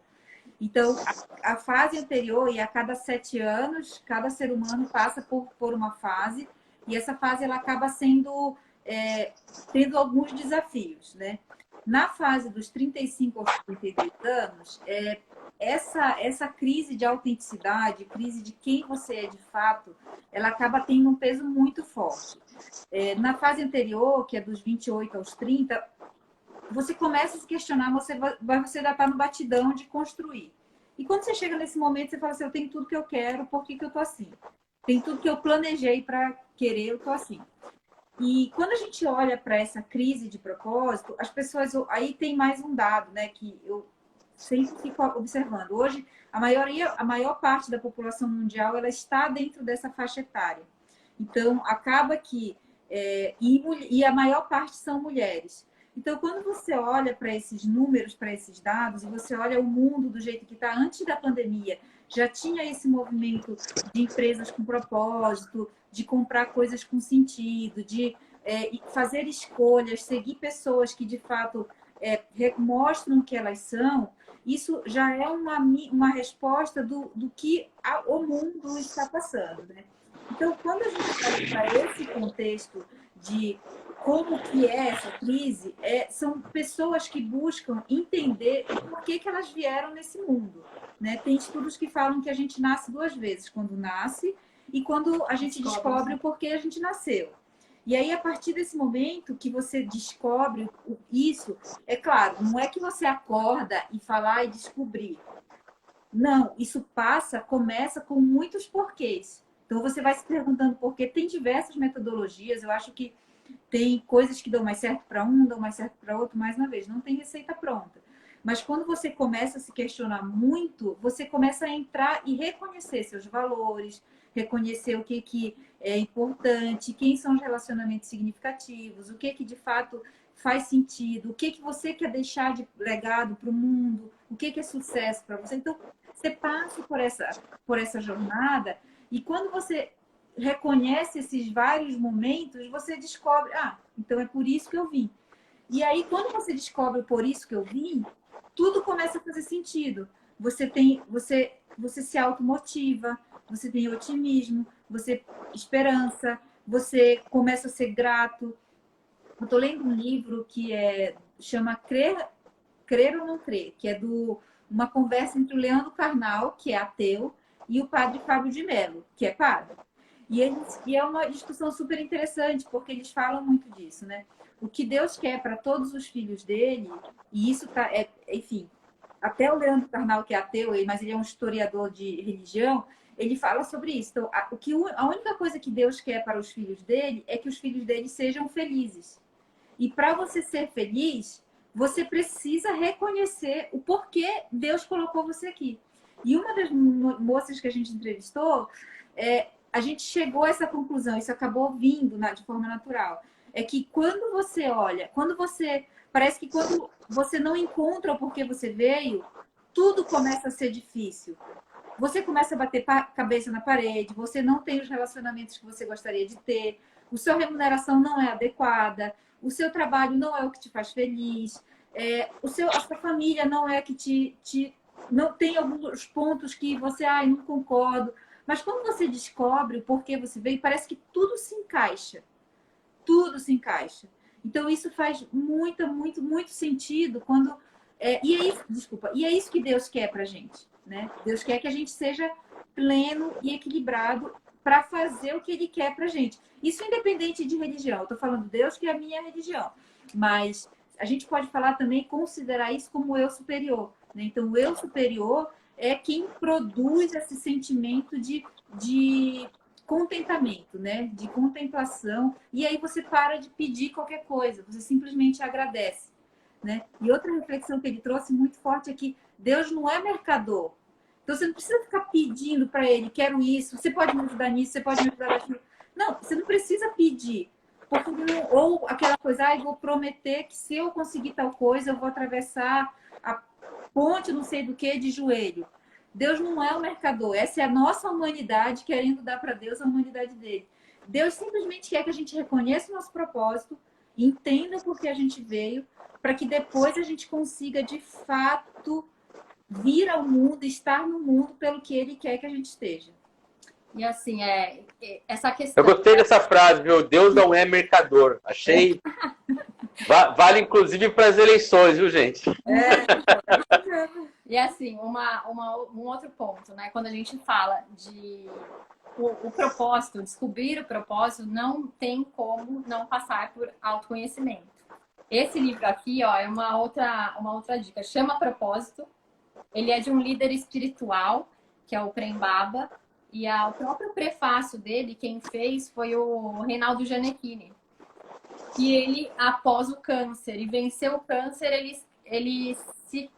Então, a fase anterior, e a cada 7 anos, cada ser humano passa por uma fase, e essa fase ela acaba tendo alguns desafios, né? Na fase dos 35 aos 32 anos, essa crise de autenticidade, crise de quem você é de fato, ela acaba tendo um peso muito forte. Na fase anterior, que é dos 28 aos 30, você começa a se questionar, você ainda está no batidão de construir. E quando você chega nesse momento, você fala assim, eu tenho tudo que eu quero, por que eu estou assim? Tem tudo que eu planejei para querer, eu estou assim. E quando a gente olha para essa crise de propósito, as pessoas... Aí tem mais um dado, né, que eu sempre fico observando. Hoje, a maior parte da população mundial, ela está dentro dessa faixa etária. Então, acaba que... e a maior parte são mulheres. Então, quando você olha para esses números, para esses dados, e você olha o mundo do jeito que está antes da pandemia, já tinha esse movimento de empresas com propósito, de comprar coisas com sentido, de fazer escolhas, seguir pessoas que, de fato, mostram que elas são, isso já é uma resposta do que o mundo está passando, né? Então, quando a gente olha para esse contexto de como que é essa crise, são pessoas que buscam entender por que elas vieram nesse mundo, né? Tem estudos que falam que a gente nasce 2 vezes, quando nasce e quando a gente descobre o porquê a gente nasceu. E aí, a partir desse momento que você descobre isso, é claro, não é que você acorda e fala e descobrir. Não, isso começa com muitos porquês. Então, você vai se perguntando por quê. Tem diversas metodologias, eu acho que tem coisas que dão mais certo para um, dão mais certo para outro, mais uma vez, não tem receita pronta. Mas quando você começa a se questionar muito, você começa a entrar e reconhecer seus valores, reconhecer o que é importante, quem são os relacionamentos significativos, o que de fato faz sentido, o que você quer deixar de legado para o mundo, o que é sucesso para você. Então, você passa por essa jornada e quando você reconhece esses vários momentos, você descobre, então é por isso que eu vim. E aí, quando você descobre por isso que eu vim, tudo começa a fazer sentido. Você se automotiva, você tem otimismo, você esperança, você começa a ser grato. Eu estou lendo um livro que chama Crer ou Não Crer, que é uma conversa entre o Leandro Carnal, que é ateu, e o padre Fábio de Mello, que é padre. E é uma discussão super interessante, porque eles falam muito disso, né? O que Deus quer para todos os filhos dele, e isso enfim, até o Leandro Carnal, que é ateu, mas ele é um historiador de religião, ele fala sobre isso. Então, a única coisa que Deus quer para os filhos dele é que os filhos dele sejam felizes. E para você ser feliz, você precisa reconhecer o porquê Deus colocou você aqui. E uma das moças que a gente entrevistou, a gente chegou a essa conclusão, isso acabou vindo de forma natural. É que quando você olha, parece que quando você não encontra o porquê você veio, tudo começa a ser difícil. Você começa a bater cabeça na parede, você não tem os relacionamentos que você gostaria de ter, a sua remuneração não é adequada, o seu trabalho não é o que te faz feliz, a sua família não é que não tem alguns pontos que você, não concordo. Mas quando você descobre o porquê você veio, parece que tudo se encaixa. Tudo se encaixa. Então, isso faz muito, muito, muito sentido quando... E é isso que Deus quer pra gente, né? Deus quer que a gente seja pleno e equilibrado para fazer o que Ele quer pra gente. Isso independente de religião. Eu tô falando Deus, que é a minha religião. Mas a gente pode falar também, considerar isso como o eu superior, né? Então, o eu superior é quem produz esse sentimento de contentamento, né? De contemplação. E aí você para de pedir qualquer coisa, você simplesmente agradece, né? E outra reflexão que ele trouxe muito forte é que Deus não é mercador. Então você não precisa ficar pedindo para ele, quero isso, você pode me ajudar nisso, você pode me ajudar naquilo. Não, você não precisa pedir. Porque ou aquela coisa, eu vou prometer que se eu conseguir tal coisa, eu vou atravessar a ponte não sei do que de joelho. Deus não é o mercador. Essa é a nossa humanidade querendo dar para Deus a humanidade dele. Deus simplesmente quer que a gente reconheça o nosso propósito, entenda por que a gente veio, para que depois a gente consiga, de fato, vir ao mundo, estar no mundo pelo que ele quer que a gente esteja. E assim, essa questão... Eu gostei dessa frase, viu? Deus não é mercador. Achei... Vale, inclusive, para as eleições, viu, gente? E assim, um outro ponto, né? Quando a gente fala de o propósito, descobrir o propósito, não tem como não passar por autoconhecimento. Esse livro aqui, ó, é uma outra dica. Chama Propósito. Ele é de um líder espiritual, que é o Prem Baba. E o próprio prefácio dele, quem fez foi o Reinaldo Gianecchini. E ele, após o câncer e venceu o câncer, ele se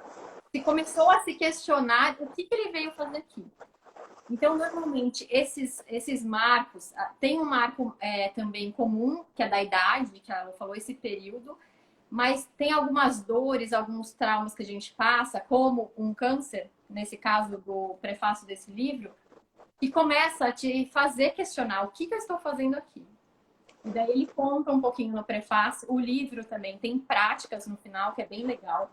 começou a se questionar o que ele veio fazer aqui. Então, normalmente, esses marcos, tem um marco também comum, que é da idade, que ela falou, esse período, mas tem algumas dores, alguns traumas que a gente passa, como um câncer, nesse caso do prefácio desse livro, que começa a te fazer questionar o que eu estou fazendo aqui. E daí ele conta um pouquinho no prefácio. O livro também tem práticas no final, que é bem legal,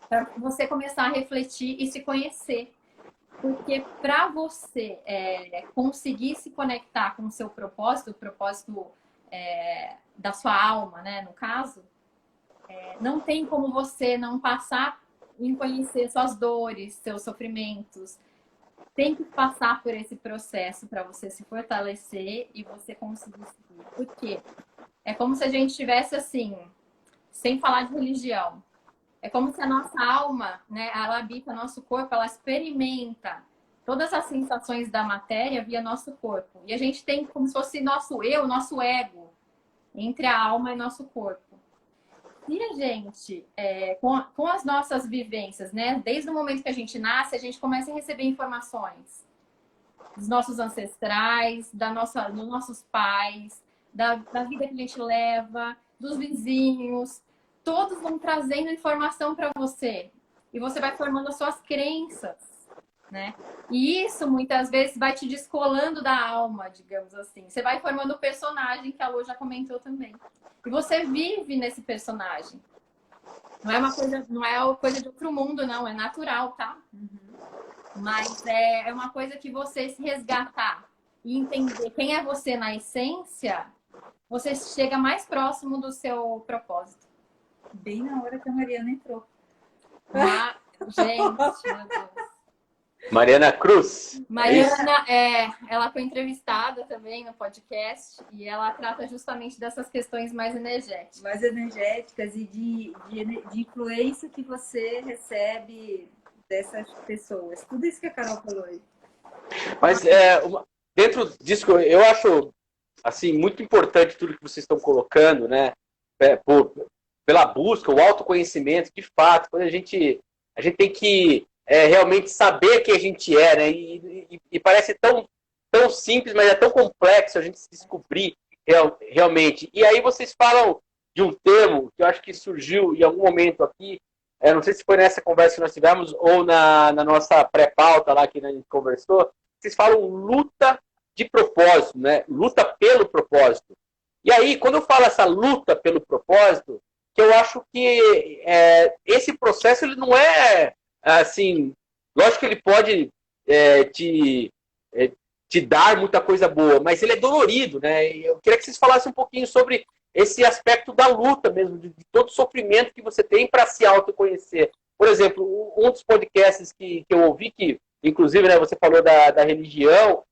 para você começar a refletir e se conhecer. Porque para você conseguir se conectar com o seu propósito, o propósito da sua alma, né, no caso, não tem como você não passar em conhecer suas dores, seus sofrimentos. Tem que passar por esse processo para você se fortalecer e você conseguir seguir. Por quê? É como se a gente tivesse assim, sem falar de religião. É como se a nossa alma, né, ela habita nosso corpo, ela experimenta todas as sensações da matéria via nosso corpo. E a gente tem como se fosse nosso eu, nosso ego, entre a alma e nosso corpo. E a gente, com as nossas vivências, né, desde o momento que a gente nasce, a gente começa a receber informações dos nossos ancestrais, dos nossos pais, da vida que a gente leva, dos vizinhos. Todos vão trazendo informação para você. E você vai formando as suas crenças, né? E isso, muitas vezes, vai te descolando da alma, digamos assim. Você vai formando o personagem, que a Lu já comentou também. E você vive nesse personagem. Não é uma coisa de outro mundo, não. É natural, tá? Mas é uma coisa que você se resgatar e entender quem é você na essência, você chega mais próximo do seu propósito. Bem na hora que a Mariana entrou. Gente, meu Deus. Mariana Cruz. Mariana, ela foi entrevistada também no podcast e ela trata justamente dessas questões mais energéticas. Mais energéticas e de influência que você recebe dessas pessoas. Tudo isso que a Carol falou aí. Mas dentro disso, eu acho assim, muito importante tudo que vocês estão colocando, né? Pela busca, o autoconhecimento, de fato, quando a gente tem que realmente saber quem a gente é, né? E parece tão simples, mas é tão complexo a gente se descobrir realmente. E aí vocês falam de um termo que eu acho que surgiu em algum momento aqui, não sei se foi nessa conversa que nós tivemos ou na nossa pré-pauta lá que a gente conversou, vocês falam luta de propósito, né? Luta pelo propósito. E aí, quando eu falo essa luta pelo propósito, que eu acho que esse processo ele não é assim, lógico que ele pode te dar muita coisa boa, mas ele é dolorido, né? E eu queria que vocês falassem um pouquinho sobre esse aspecto da luta mesmo, de todo o sofrimento que você tem para se autoconhecer. Por exemplo, um dos podcasts que eu ouvi, que inclusive, né, você falou da religião,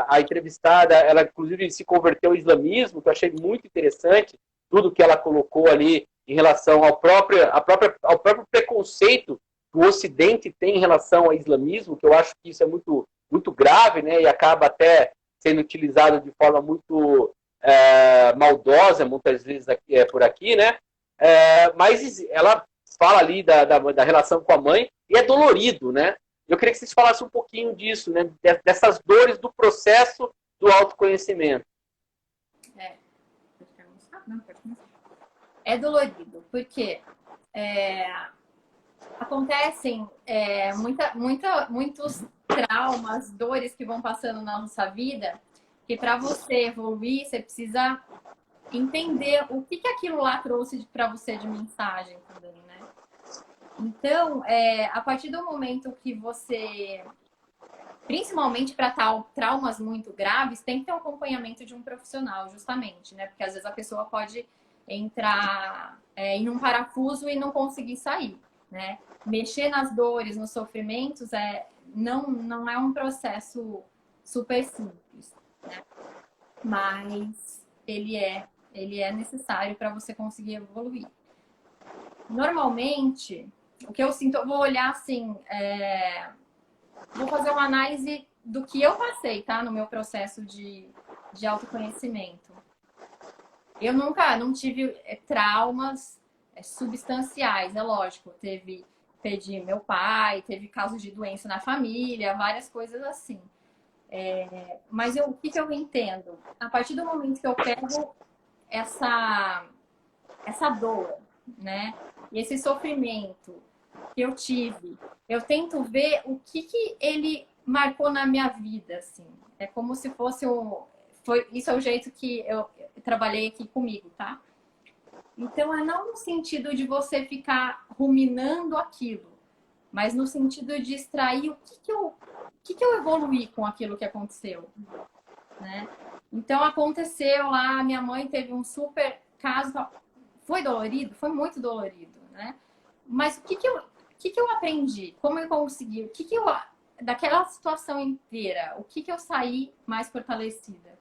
a entrevistada, ela inclusive se converteu ao islamismo, que eu achei muito interessante, tudo que ela colocou ali em relação ao próprio preconceito que o Ocidente tem em relação ao islamismo, que eu acho que isso é muito, muito grave, né, e acaba até sendo utilizado de forma muito maldosa, muitas vezes por aqui, né? Mas ela fala ali da relação com a mãe e é dolorido, né? Eu queria que vocês falassem um pouquinho disso, né? Dessas dores do processo do autoconhecimento. É dolorido, porque acontecem muitos traumas, dores que vão passando na nossa vida, que para você evoluir, você precisa entender o que aquilo lá trouxe para você de mensagem também, né? Então, a partir do momento que você, principalmente para traumas muito graves, tem que ter um acompanhamento de um profissional, justamente, né? Porque às vezes a pessoa pode entrar em um parafuso e não conseguir sair, né? Mexer nas dores, nos sofrimentos, não é um processo super simples, né? Mas ele é necessário para você conseguir evoluir. Normalmente, o que eu sinto, eu vou olhar assim, vou fazer uma análise do que eu passei, tá? No meu processo de autoconhecimento. Eu não tive traumas substanciais, é lógico. Perdi meu pai, teve casos de doença na família, várias coisas assim. Mas o que eu entendo? A partir do momento que eu pego essa dor, né? E esse sofrimento que eu tive, eu tento ver o que ele marcou na minha vida, assim. É como se fosse isso é o jeito que eu trabalhei aqui comigo, tá? Então, é não no sentido de você ficar ruminando aquilo, mas no sentido de extrair o que eu evoluí com aquilo que aconteceu, né? Então, aconteceu lá, minha mãe teve um super caso, foi dolorido? Foi muito dolorido, né? Mas o que eu aprendi? Como eu consegui? Daquela situação inteira, o que eu saí mais fortalecida?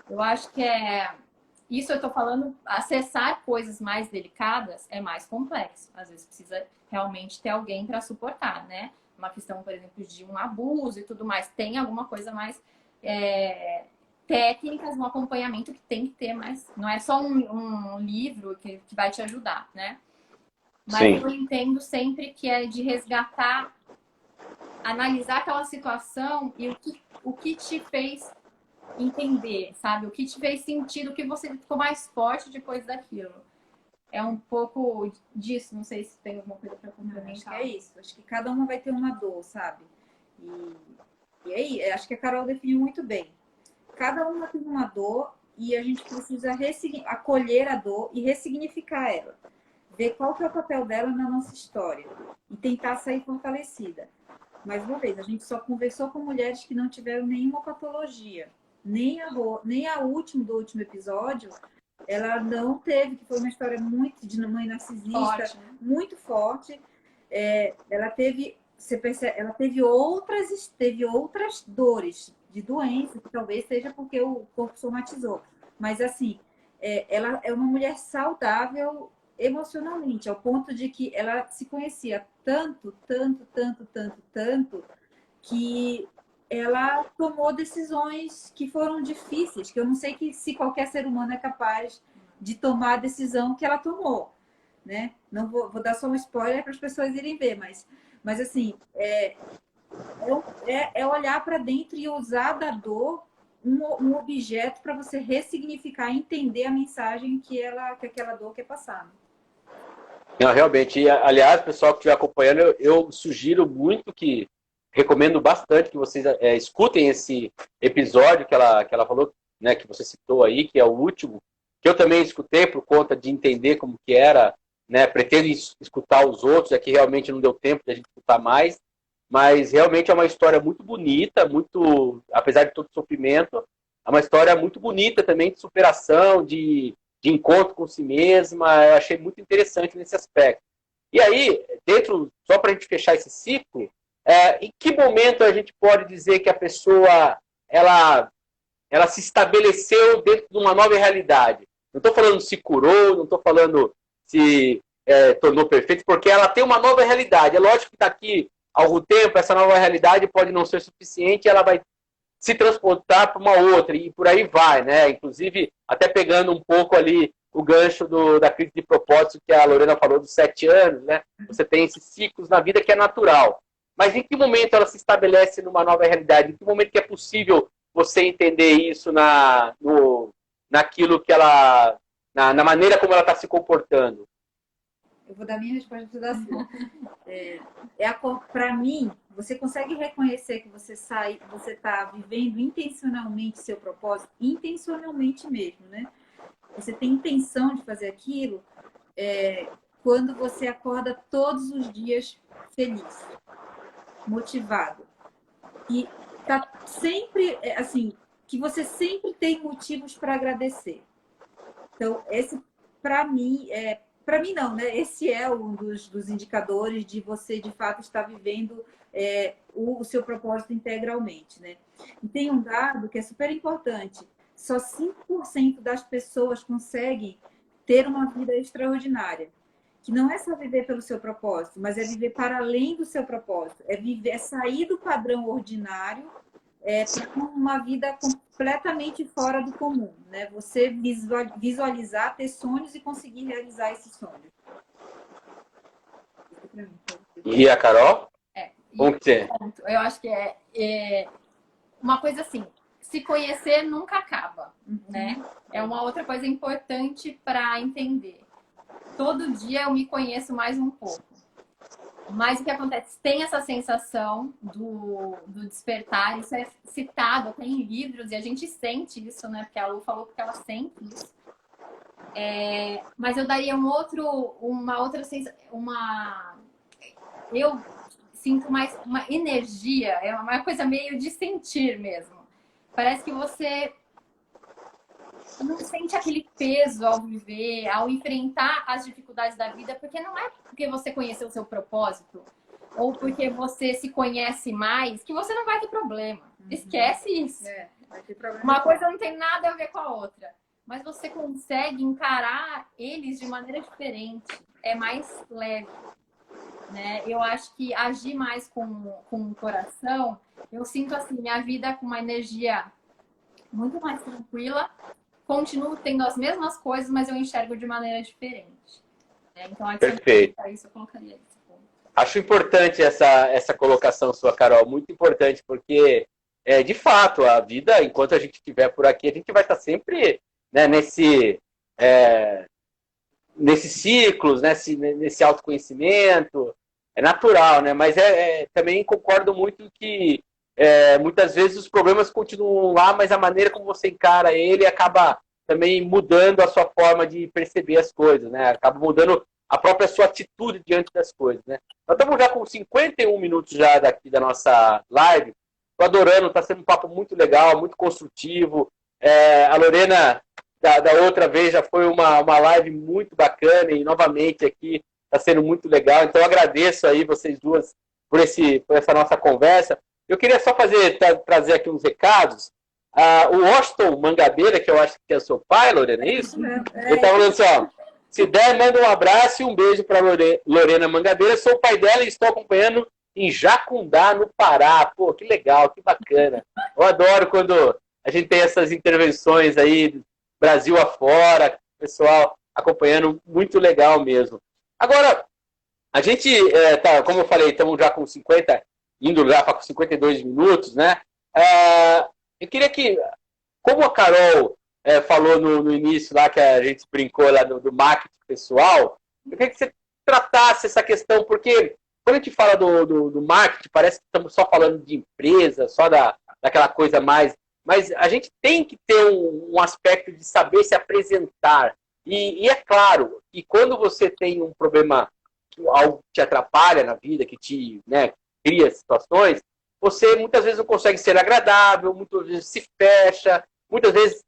Eu acho que isso eu tô falando, acessar coisas mais delicadas é mais complexo. Às vezes precisa realmente ter alguém para suportar, né? Uma questão, por exemplo, de um abuso e tudo mais. Tem alguma coisa mais técnicas, um acompanhamento que tem que ter, mas não é só um livro que vai te ajudar, né? Mas sim, eu entendo sempre que é de resgatar, analisar aquela situação e o que te fez entender, sabe? O que te fez sentido, o que você ficou mais forte depois daquilo. É um pouco disso, não sei se tem alguma coisa para complementar. Acho que é isso. Acho que cada uma vai ter uma dor, sabe? E aí, acho que a Carol definiu muito bem. Cada uma tem uma dor e a gente precisa acolher a dor e ressignificar ela. Ver qual que é o papel dela na nossa história e tentar sair fortalecida. Mais uma vez, a gente só conversou com mulheres que não tiveram nenhuma patologia. Nem a do último episódio, ela não teve, que foi uma história muito de mãe narcisista, forte, né? Muito forte. Ela teve, você percebe, ela teve outras dores de doença, que talvez seja porque o corpo somatizou. Mas assim, ela é uma mulher saudável emocionalmente, ao ponto de que ela se conhecia tanto, que ela tomou decisões que foram difíceis, que eu não sei se qualquer ser humano é capaz de tomar a decisão que ela tomou, né? Não vou dar só um spoiler para as pessoas irem ver, mas assim, olhar para dentro e usar da dor um objeto para você ressignificar e entender a mensagem que aquela dor quer passar. Não, realmente. E, aliás, pessoal que estiver acompanhando, eu sugiro muito recomendo bastante que vocês escutem esse episódio que ela falou, né, que você citou aí, que é o último, que eu também escutei por conta de entender como que era, né, pretendo escutar os outros, é que realmente não deu tempo de a gente escutar mais, mas realmente é uma história muito bonita, muito, apesar de todo o sofrimento, é uma história muito bonita também de superação, de encontro com si mesma. Eu achei muito interessante nesse aspecto. E aí, só para a gente fechar esse ciclo, em que momento a gente pode dizer que a pessoa ela se estabeleceu dentro de uma nova realidade? Não estou falando se curou, não estou falando se tornou perfeito, porque ela tem uma nova realidade. É lógico que daqui a algum tempo essa nova realidade pode não ser suficiente, ela vai se transportar para uma outra, e por aí vai, né? Inclusive, até pegando um pouco ali o gancho da crise de propósito que a Lorena falou dos 7 anos, né? Você tem esses ciclos na vida que é natural. Mas em que momento ela se estabelece numa nova realidade? Em que momento que é possível você entender isso naquilo que ela... na maneira como ela está se comportando? Eu vou dar minha resposta para dar sua. Para mim, você consegue reconhecer que você está vivendo intencionalmente seu propósito, intencionalmente mesmo, né? Você tem intenção de fazer aquilo quando você acorda todos os dias feliz, motivado. E tá sempre, assim, que você sempre tem motivos para agradecer. Então, esse, para mim, não, né? Esse é um dos indicadores de você, de fato, estar vivendo o seu propósito integralmente, né? E tem um dado que é super importante. Só 5% das pessoas conseguem ter uma vida extraordinária. Que não é só viver pelo seu propósito, mas é viver para além do seu propósito. É sair do padrão ordinário para uma vida completamente fora do comum, né? Você visualizar, ter sonhos e conseguir realizar esses sonhos. E a Carol? Como que você? Eu acho que é uma coisa assim, se conhecer nunca acaba, né? É uma outra coisa importante para entender. Todo dia eu me conheço mais um pouco. Mas o que acontece? Tem essa sensação do despertar, isso é citado até em livros, e a gente sente isso, né? Porque a Lu falou que ela sente isso. Mas eu daria uma outra sensação, eu sinto mais uma energia, é uma coisa meio de sentir mesmo. Parece que você não sente aquele peso ao viver, ao enfrentar as dificuldades da vida, porque não é porque você conheceu o seu propósito ou porque você se conhece mais que você não vai ter problema. Esquece isso. Vai ter problema. Uma coisa não tem nada a ver com a outra. Mas você consegue encarar eles de maneira diferente. É mais leve. Né? Eu acho que agir mais com o coração, eu sinto assim, minha vida com uma energia muito mais tranquila. Continuo tendo as mesmas coisas, mas eu enxergo de maneira diferente. Né? Então, Perfeito. Isso, eu colocaria esse ponto. Acho importante essa colocação sua, Carol, muito importante, porque, de fato, a vida, enquanto a gente estiver por aqui, a gente vai estar sempre, né, nesses ciclos, nesse autoconhecimento, é natural, né? Mas também concordo muito que muitas vezes os problemas continuam lá, mas a maneira como você encara ele acaba também mudando a sua forma de perceber as coisas, né? Acaba mudando a própria sua atitude diante das coisas, né? Nós estamos já com 51 minutos já daqui da nossa live. Estou adorando, está sendo um papo muito legal, muito construtivo. A Lorena, da outra vez, já foi uma live muito bacana e novamente aqui está sendo muito legal. Então, eu agradeço aí vocês duas por essa nossa conversa. Eu queria só trazer aqui uns recados. O Washington Mangabeira, que eu acho que é o seu pai, Lorena, é isso? Ele está falando assim, ó, se der, manda um abraço e um beijo para Lorena Mangabeira. Sou o pai dela e estou acompanhando em Jacundá, no Pará. Pô, que legal, que bacana. Eu adoro quando a gente tem essas intervenções aí, Brasil afora, pessoal acompanhando, muito legal mesmo. Agora, a gente, como eu falei, estamos já com 50, indo já para 52 minutos, né? Eu queria que, como a Carol falou no início lá, que a gente brincou lá do marketing pessoal, eu queria que você tratasse essa questão, porque quando a gente fala do marketing, parece que estamos só falando de empresa, só daquela coisa mais... Mas a gente tem que ter um aspecto de saber se apresentar. E é claro que quando você tem um problema, algo que te atrapalha na vida, que te cria situações, você muitas vezes não consegue ser agradável, muitas vezes se fecha, muitas vezes,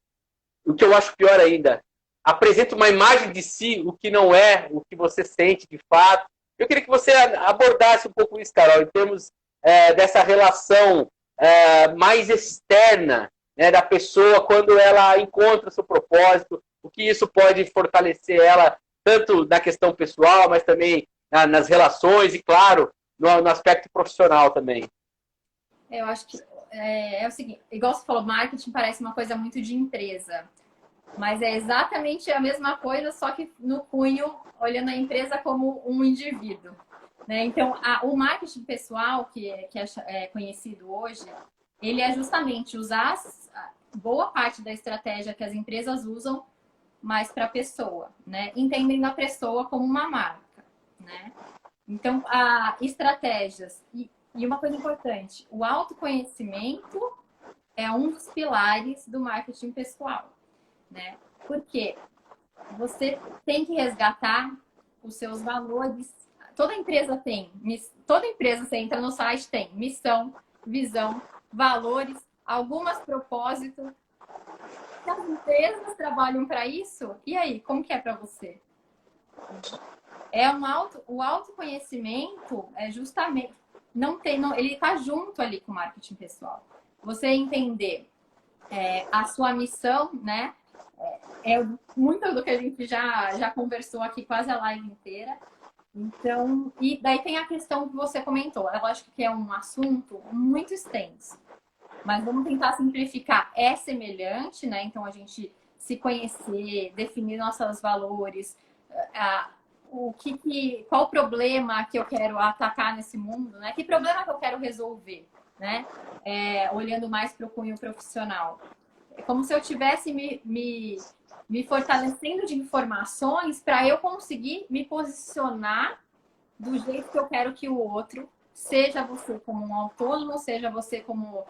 o que eu acho pior ainda, apresenta uma imagem de si, o que não é, o que você sente de fato. Eu queria que você abordasse um pouco isso, Carol, em termos dessa relação mais externa, né, da pessoa quando ela encontra seu propósito, o que isso pode fortalecer ela, tanto na questão pessoal, mas também nas relações e, claro, no aspecto profissional também. Eu acho que é o seguinte, igual você falou, marketing parece uma coisa muito de empresa, mas é exatamente a mesma coisa, só que no cunho, olhando a empresa como um indivíduo. Né? Então, o marketing pessoal, que é conhecido hoje, ele é justamente usar boa parte da estratégia que as empresas usam, mas para a pessoa, né? Entendendo a pessoa como uma marca. Né? Então, estratégias. E uma coisa importante, o autoconhecimento é um dos pilares do marketing pessoal. Né? Porque você tem que resgatar os seus valores. Toda empresa você entra no site, tem missão, visão, valores, algumas propósitos. Se as empresas trabalham para isso, e aí, como que é para você? O autoconhecimento é justamente, ele está junto ali com o marketing pessoal. Você entender a sua missão, né? Muito do que a gente já conversou aqui, quase a live inteira. Então, e daí tem a questão que você comentou. Eu acho que é um assunto muito extenso. Mas vamos tentar simplificar. É semelhante, né? Então, a gente se conhecer, definir nossos valores, qual o problema que eu quero atacar nesse mundo, né? Que problema que eu quero resolver, né? Olhando mais para o cunho profissional. É como se eu estivesse me fortalecendo de informações para eu conseguir me posicionar do jeito que eu quero que o outro, seja você como um autônomo, seja você como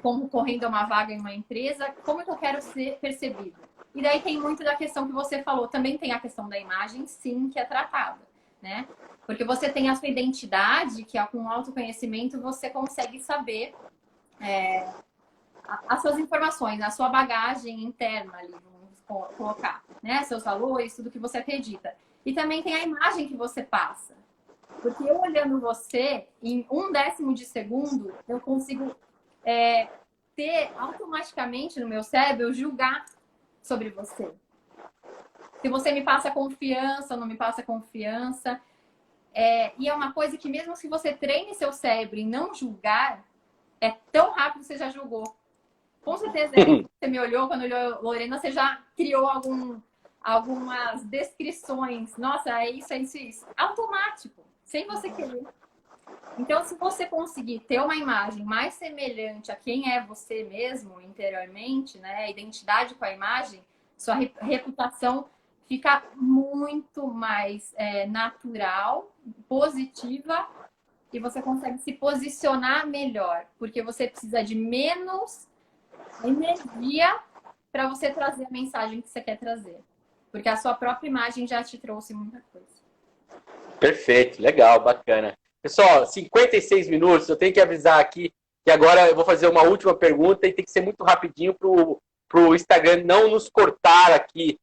concorrendo a uma vaga em uma empresa, como que eu quero ser percebido. E daí tem muito da questão que você falou, também tem a questão da imagem, sim, que é tratada, né? Porque você tem a sua identidade, que com o autoconhecimento você consegue saber as suas informações, a sua bagagem interna ali, vamos colocar, né? Seus valores, tudo que você acredita. E também tem a imagem que você passa. Porque eu olhando você, em 1/10 de segundo, eu consigo ter automaticamente no meu cérebro julgar sobre você. Se você me passa confiança ou não me passa confiança. E é uma coisa que mesmo se você treine seu cérebro em não julgar, é tão rápido que você já julgou. Com certeza, você me olhou, quando olhou Lorena, você já criou algumas descrições. Nossa, é isso, é isso, é isso. Automático, sem você querer. Então, se você conseguir ter uma imagem mais semelhante a quem é você mesmo interiormente, né? A identidade com a imagem, sua reputação fica muito mais natural, positiva, e você consegue se posicionar melhor, porque você precisa de menos energia para você trazer a mensagem que você quer trazer. Porque a sua própria imagem já te trouxe muita coisa. Perfeito, legal, bacana. Pessoal, 56 minutos, eu tenho que avisar aqui que agora eu vou fazer uma última pergunta e tem que ser muito rapidinho para o Instagram não nos cortar aqui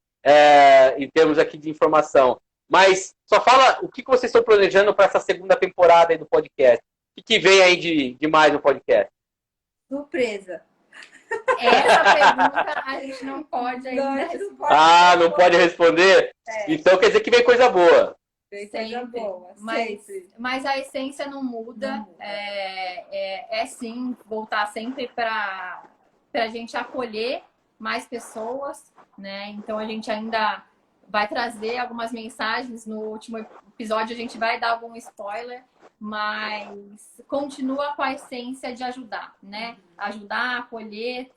em termos aqui de informação. Mas só fala o que vocês estão planejando para essa segunda temporada aí do podcast. O que vem aí de mais no podcast? Surpresa. Essa pergunta a gente não pode ainda responder. Não pode responder? Então quer dizer que vem coisa boa. Sempre. Boa, mas a essência não muda. Sim, voltar sempre para a gente acolher mais pessoas, né? Então a gente ainda vai trazer algumas mensagens. No último episódio a gente vai dar algum spoiler, mas continua com a essência de ajudar, né? Ajudar, acolher,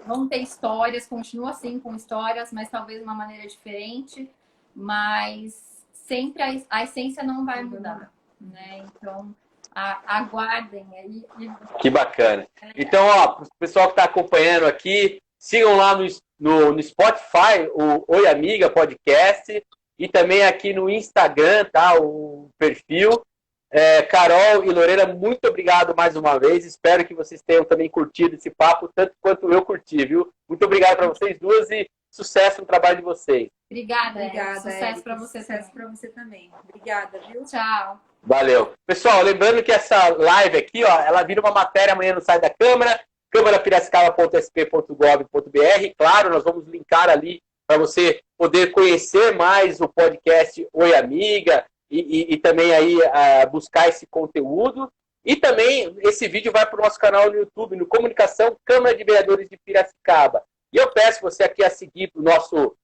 vão ter histórias, continua assim com histórias, mas talvez de uma maneira diferente, mas sempre a essência não vai mudar, né? Então aguardem aí. Que bacana. Então, ó, o pessoal que está acompanhando aqui, sigam lá no Spotify, o Oi Amiga Podcast, e também aqui no Instagram, tá? O perfil. Carol e Lorena, muito obrigado mais uma vez. Espero que vocês tenham também curtido esse papo, tanto quanto eu curti, viu? Muito obrigado para vocês duas e sucesso no trabalho de vocês. Obrigada. Sucesso para você também. Sucesso para você também. Obrigada, viu? Tchau. Valeu. Pessoal, lembrando que essa live aqui, ó, ela vira uma matéria amanhã no site da Câmara, câmarapiracicaba.sp.gov.br. Claro, nós vamos linkar ali para você poder conhecer mais o podcast Oi Amiga e também aí buscar esse conteúdo. E também esse vídeo vai para o nosso canal no YouTube, no Comunicação Câmara de Vereadores de Piracicaba. E eu peço você aqui a seguir o nosso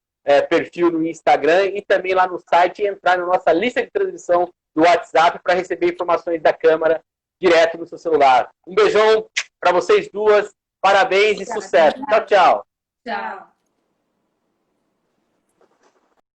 perfil no Instagram e também lá no site e entrar na nossa lista de transmissão do WhatsApp para receber informações da Câmara direto no seu celular. Um beijão para vocês duas, parabéns e sucesso. Tchau, tchau. Tchau.